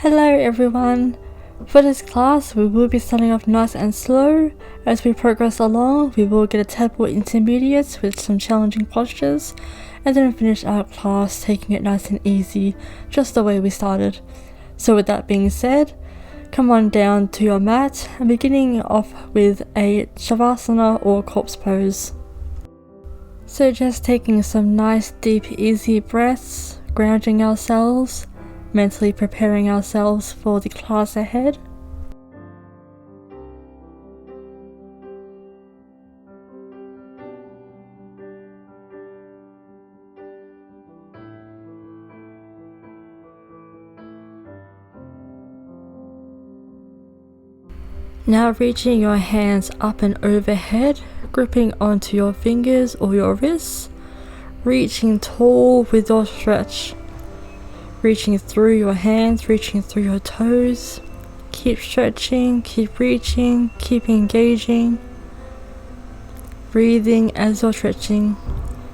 Hello everyone! For this class we will be starting off nice and slow. As we progress along we will get a table intermediates with some challenging postures and then finish our class taking it nice and easy, just the way we started. So with that being said, come on down to your mat and beginning off with a shavasana or corpse pose. So just taking some nice deep easy breaths, grounding ourselves, mentally preparing ourselves for the class ahead. Now reaching your hands up and overhead, gripping onto your fingers or your wrists, reaching tall with your stretch. Reaching through your hands, reaching through your toes. Keep stretching, keep reaching, keep engaging. Breathing as you're stretching.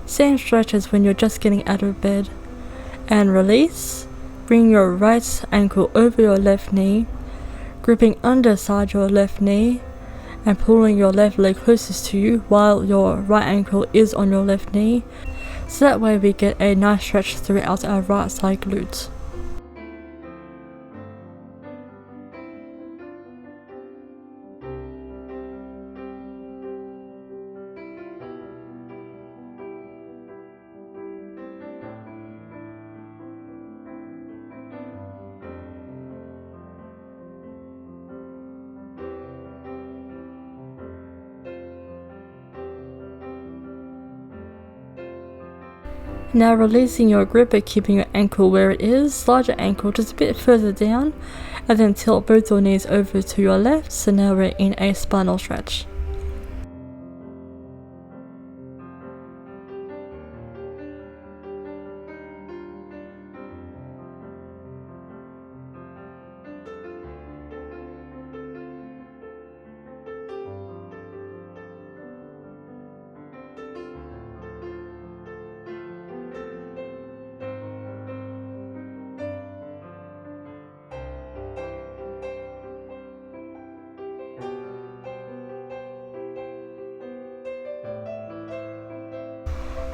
Same stretch as when you're just getting out of bed. And release. Bring your right ankle over your left knee, gripping underside your left knee and pulling your left leg closest to you while your right ankle is on your left knee. So that way we get a nice stretch throughout our right side glute. Now releasing your grip but keeping your ankle where it is, slide your ankle just a bit further down and then tilt both your knees over to your left, so now we're in a spinal stretch.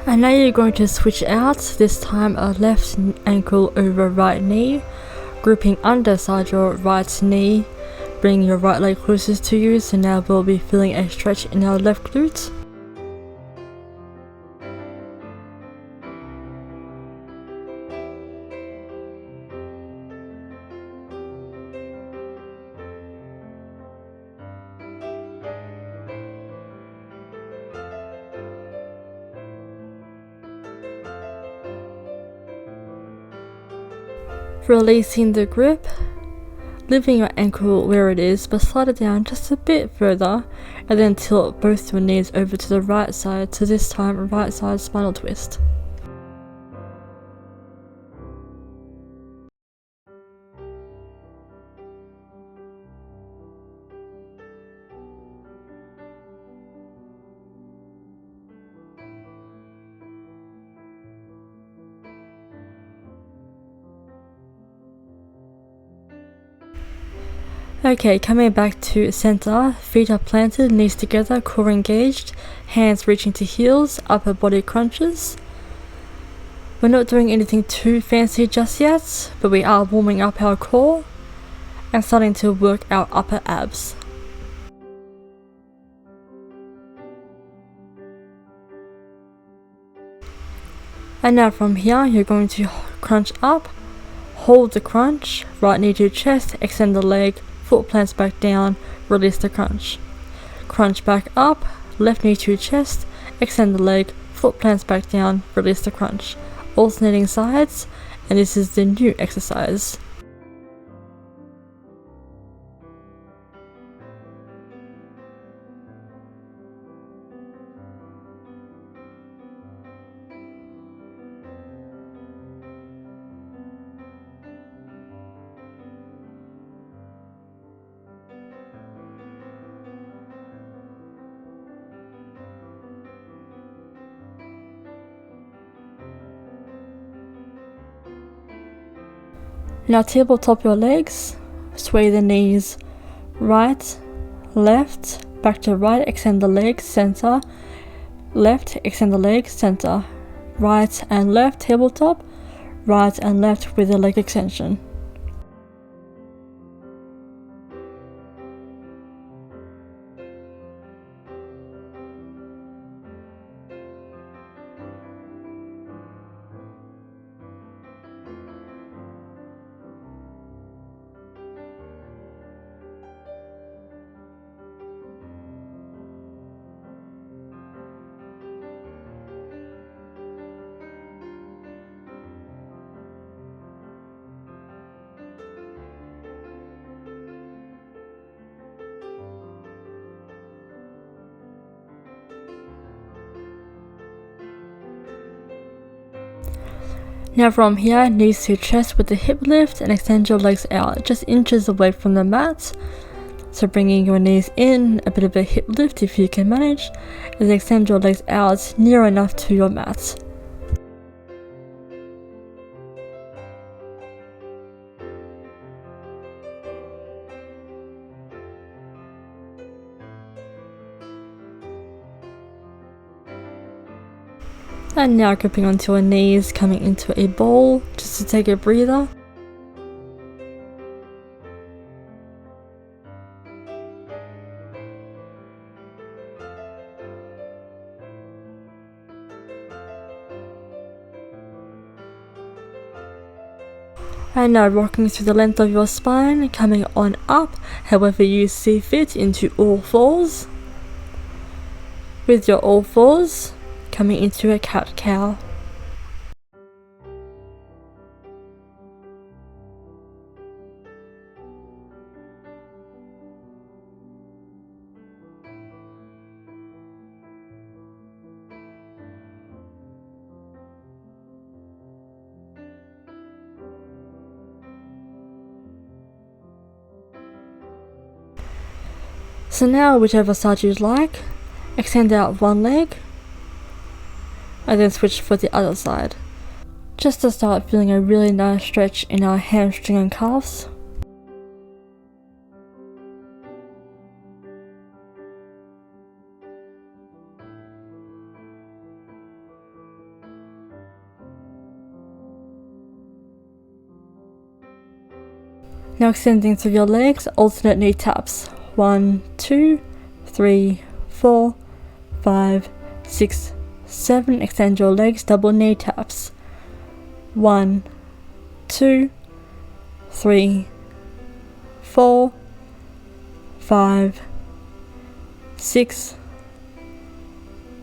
And now you're going to switch out, this time a left ankle over right knee, gripping underside your right knee, bring your right leg closest to you, so now we'll be feeling a stretch in our left glute. Releasing the grip, leaving your ankle where it is but slide it down just a bit further and then tilt both your knees over to the right side, so this time right side spinal twist. Okay, coming back to center, feet are planted, knees together, core engaged, hands reaching to heels, upper body crunches. We're not doing anything too fancy just yet, but we are warming up our core and starting to work our upper abs. And now from here, you're going to crunch up, hold the crunch, right knee to chest, extend the leg, foot plants back down, release the crunch. Crunch back up, left knee to chest, extend the leg, foot plants back down, release the crunch. Alternating sides, and this is the new exercise. Now tabletop your legs, sway the knees right, left, back to right, extend the legs, center, left, extend the legs, center, right and left tabletop, right and left with a leg extension. Now from here, knees to chest with the hip lift and extend your legs out just inches away from the mat. So bringing your knees in, a bit of a hip lift if you can manage, and then extend your legs out near enough to your mat. And now gripping onto your knees, coming into a ball, just to take a breather. And now rocking through the length of your spine, coming on up, however you see fit, into all fours. With your all fours, coming into a cat-cow. So now, whichever side you'd like, extend out one leg and then switch for the other side, just to start feeling a really nice stretch in our hamstring and calves. Now extending through your legs, alternate knee taps. 1, 2, 3, 4, 5, 6, 7. Extend your legs, double knee taps. 1, 2, 3, 4, 5, 6,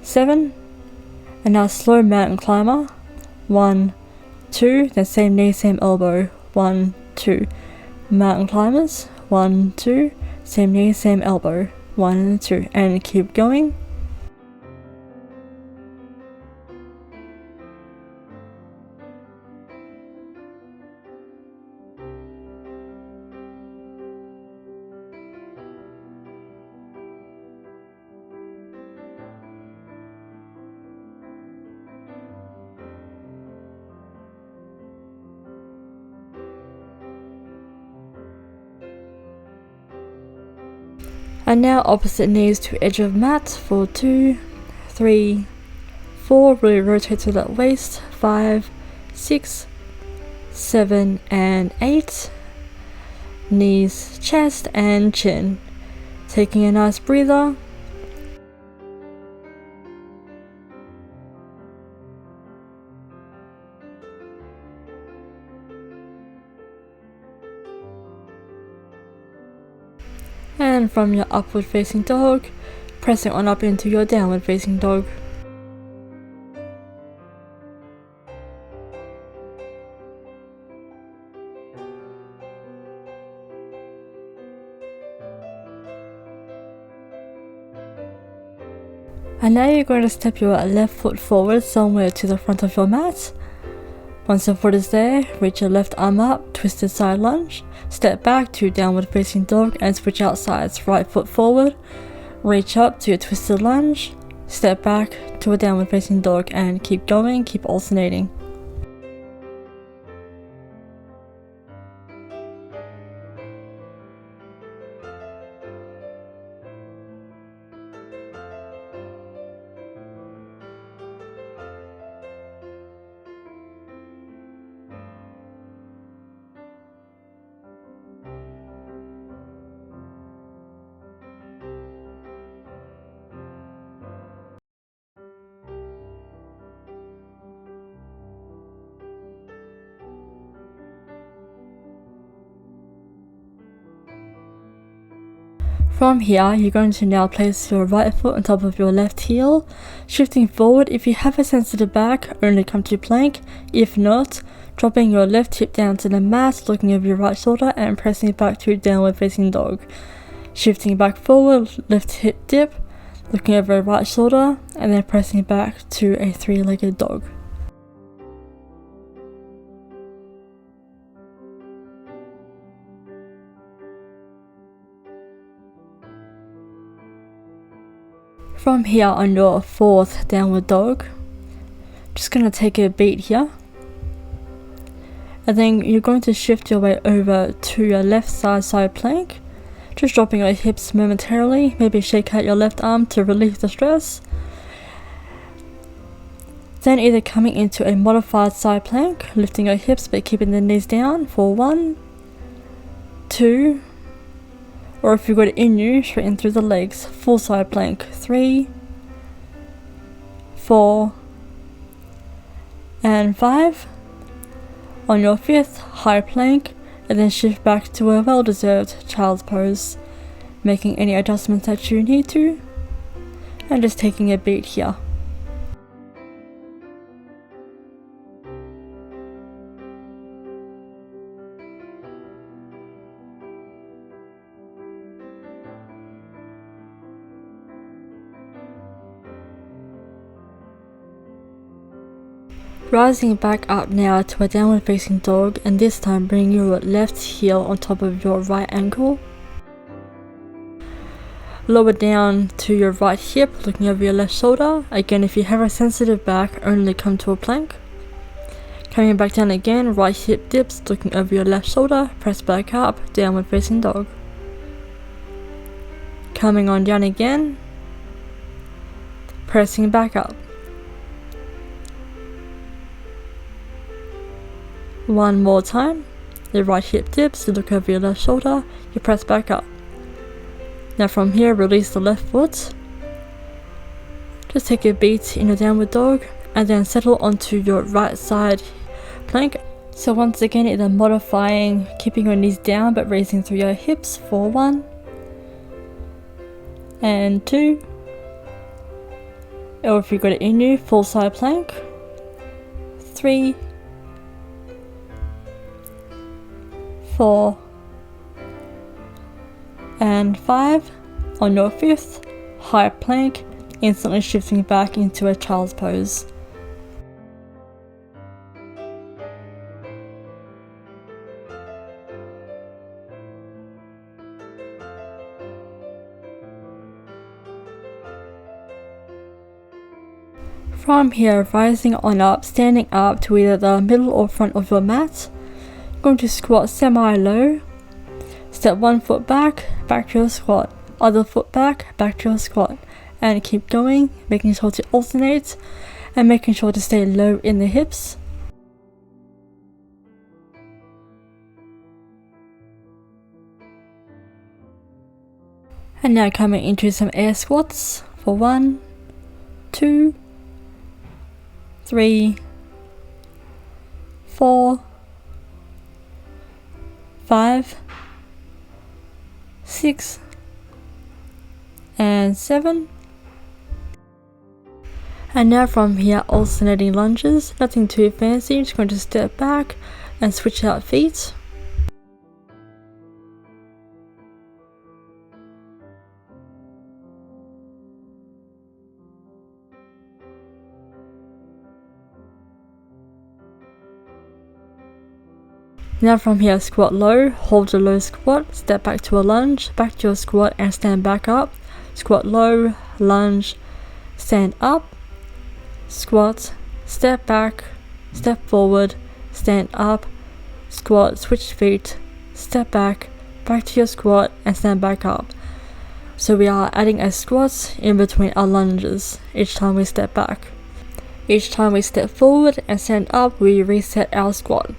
7. And now slow mountain climber. 1, 2, then same knee, same elbow. 1, 2. Mountain climbers. 1, 2. Same knee, same elbow. 1 and 2. And keep going. And now opposite knees to edge of mat for 2, 3, 4. Really rotate to that waist. 5, 6, 7 and 8. Knees, chest and chin. Taking a nice breather. And from your upward facing dog, pressing on up into your downward facing dog. And now you're going to step your left foot forward somewhere to the front of your mat. Once your foot is there, reach your left arm up, twisted side lunge, step back to downward facing dog and switch out sides. Right foot forward, reach up to your twisted lunge, step back to a downward facing dog and keep going, keep alternating. From here, you're going to now place your right foot on top of your left heel, shifting forward. If you have a sensitive back, only come to plank. If not, dropping your left hip down to the mat, looking over your right shoulder and pressing back to downward facing dog. Shifting back forward, left hip dip, looking over your right shoulder and then pressing back to a three-legged dog. From here on your fourth downward dog, just going to take a beat here, and then you're going to shift your way over to your left side plank, just dropping your hips momentarily, maybe shake out your left arm to relieve the stress. Then either coming into a modified side plank, lifting your hips but keeping the knees down for 1, 2, or if you've got it in you, straighten through the legs, full side plank, 3, 4, and 5. On your fifth, high plank, and then shift back to a well-deserved child's pose, making any adjustments that you need to, and just taking a beat here. Rising back up now to a downward facing dog, and this time bring your left heel on top of your right ankle. Lower down to your right hip, looking over your left shoulder. Again, if you have a sensitive back, only come to a plank. Coming back down again, right hip dips, looking over your left shoulder, press back up, downward facing dog. Coming on down again, pressing back up. One more time, the right hip dips, you look over your left shoulder, you press back up. Now from here, release the left foot. Just take a beat in your downward dog and then settle onto your right side plank. So once again, either modifying, keeping your knees down but raising through your hips for 1 and 2. Or if you've got it in you, full side plank, 3, 4, and 5. On your fifth, high plank, instantly shifting back into a child's pose. From here, rising on up, standing up to either the middle or front of your mat. Going to squat semi-low. Step one foot back to your squat. Other foot back to your squat. And keep going, making sure to alternate and making sure to stay low in the hips. And now coming into some air squats for 1, 2, 3, 4, 5, 6, and 7. And now from here, alternating lunges, nothing too fancy, just going to step back and switch out feet. Now from here, squat low, hold a low squat, step back to a lunge, back to your squat and stand back up. Squat low, lunge, stand up, squat, step back, step forward, stand up, squat, switch feet, step back to your squat and stand back up. So we are adding a squat in between our lunges each time we step back. Each time we step forward and stand up, we reset our squat.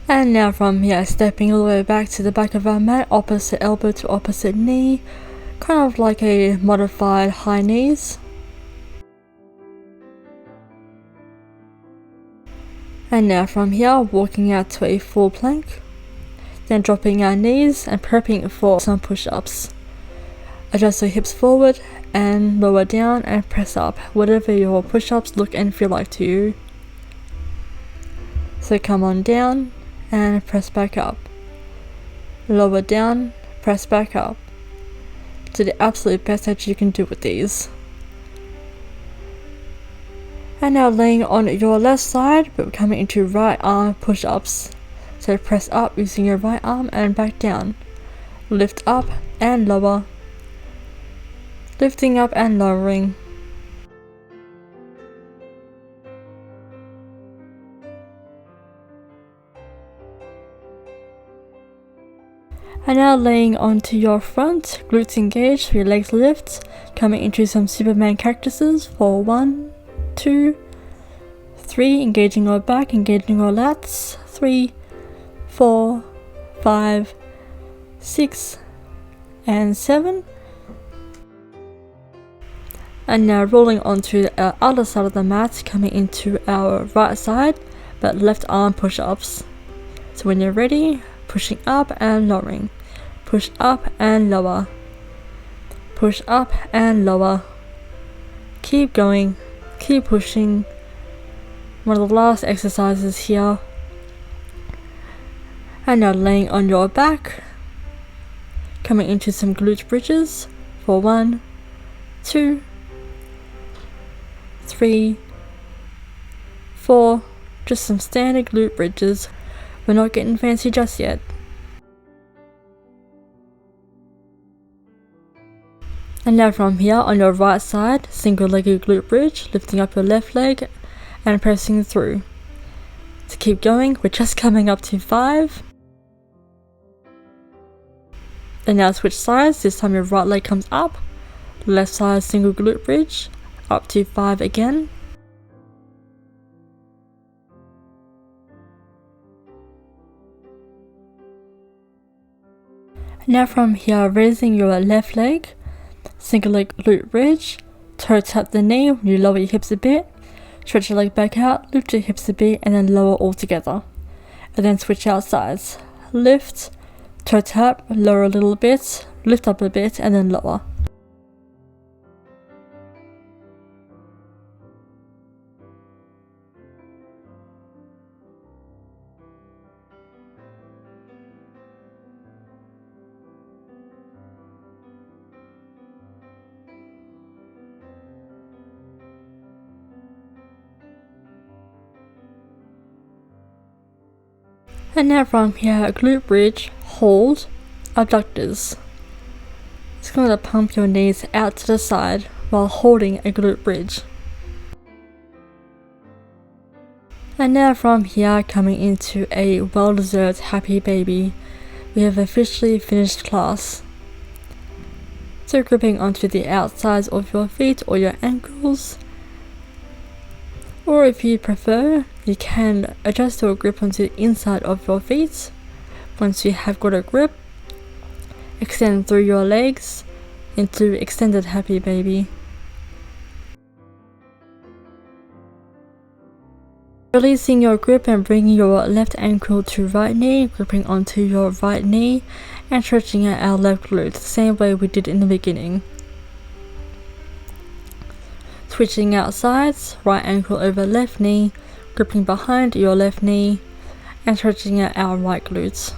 And now from here, stepping all the way back to the back of our mat, opposite elbow to opposite knee, kind of like a modified high knees. And now from here, walking out to a full plank, then dropping our knees and prepping for some push-ups. Adjust your hips forward and lower down and press up, whatever your push-ups look and feel like to you. So come on down and press back up. Lower down, press back up. Do the absolute best that you can do with these. And now laying on your left side, but coming into right arm push-ups. So press up using your right arm and back down. Lift up and lower. Lifting up and lowering. And now laying onto your front, glutes engaged, your legs lift, coming into some Superman cactuses for 1, 2, 3, engaging your back, engaging your lats, 3, 4, 5, 6, and 7. And now rolling onto the other side of the mat, coming into our right side, but left arm push-ups. So when you're ready, pushing up and lowering. Push up and lower. Push up and lower. Keep going. Keep pushing. One of the last exercises here. And now laying on your back. Coming into some glute bridges for 1, 2, 3, 4. Just some standard glute bridges. We're not getting fancy just yet. And now from here on your right side, single-legged glute bridge, lifting up your left leg and pressing through. To keep going, we're just coming up to 5. And now switch sides, this time your right leg comes up, left side single glute bridge, up to 5 again. Now from here, raising your left leg, single leg glute bridge, toe tap the knee when you lower your hips a bit, stretch your leg back out, lift your hips a bit and then lower all together. And then switch out sides, lift, toe tap, lower a little bit, lift up a bit and then lower. And now from here, glute bridge, hold, abductors. It's going to pump your knees out to the side while holding a glute bridge. And now from here, coming into a well-deserved happy baby, we have officially finished class. So gripping onto the outsides of your feet or your ankles, or if you prefer, you can adjust your grip onto the inside of your feet. Once you have got a grip, extend through your legs into extended happy baby. Releasing your grip and bringing your left ankle to right knee, gripping onto your right knee and stretching out our left glute, the same way we did in the beginning. Switching out sides, right ankle over left knee, gripping behind your left knee and stretching out our right glutes.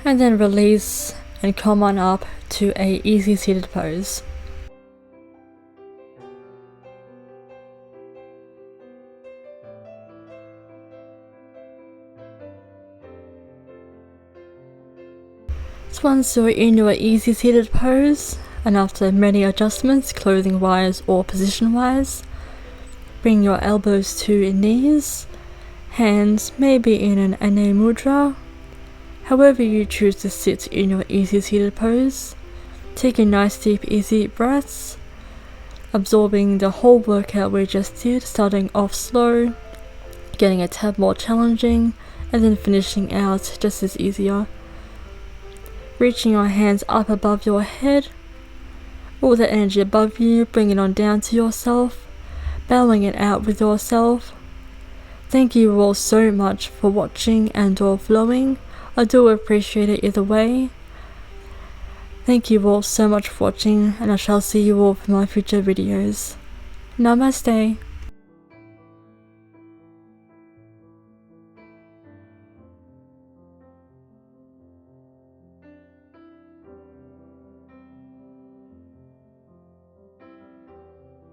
And then release and come on up to a easy seated pose. Once you're in your easy seated pose, and after many adjustments clothing wise or position wise, bring your elbows to your knees, hands maybe in an Ana mudra, however you choose to sit in your easy seated pose. Take a nice deep easy breaths, absorbing the whole workout we just did, starting off slow, getting a tad more challenging, and then finishing out just as easier. Reaching your hands up above your head, all that energy above you, bring it on down to yourself, bowing it out with yourself. Thank you all so much for watching and or flowing. I do appreciate it either way. Thank you all so much for watching, and I shall see you all for my future videos. Namaste.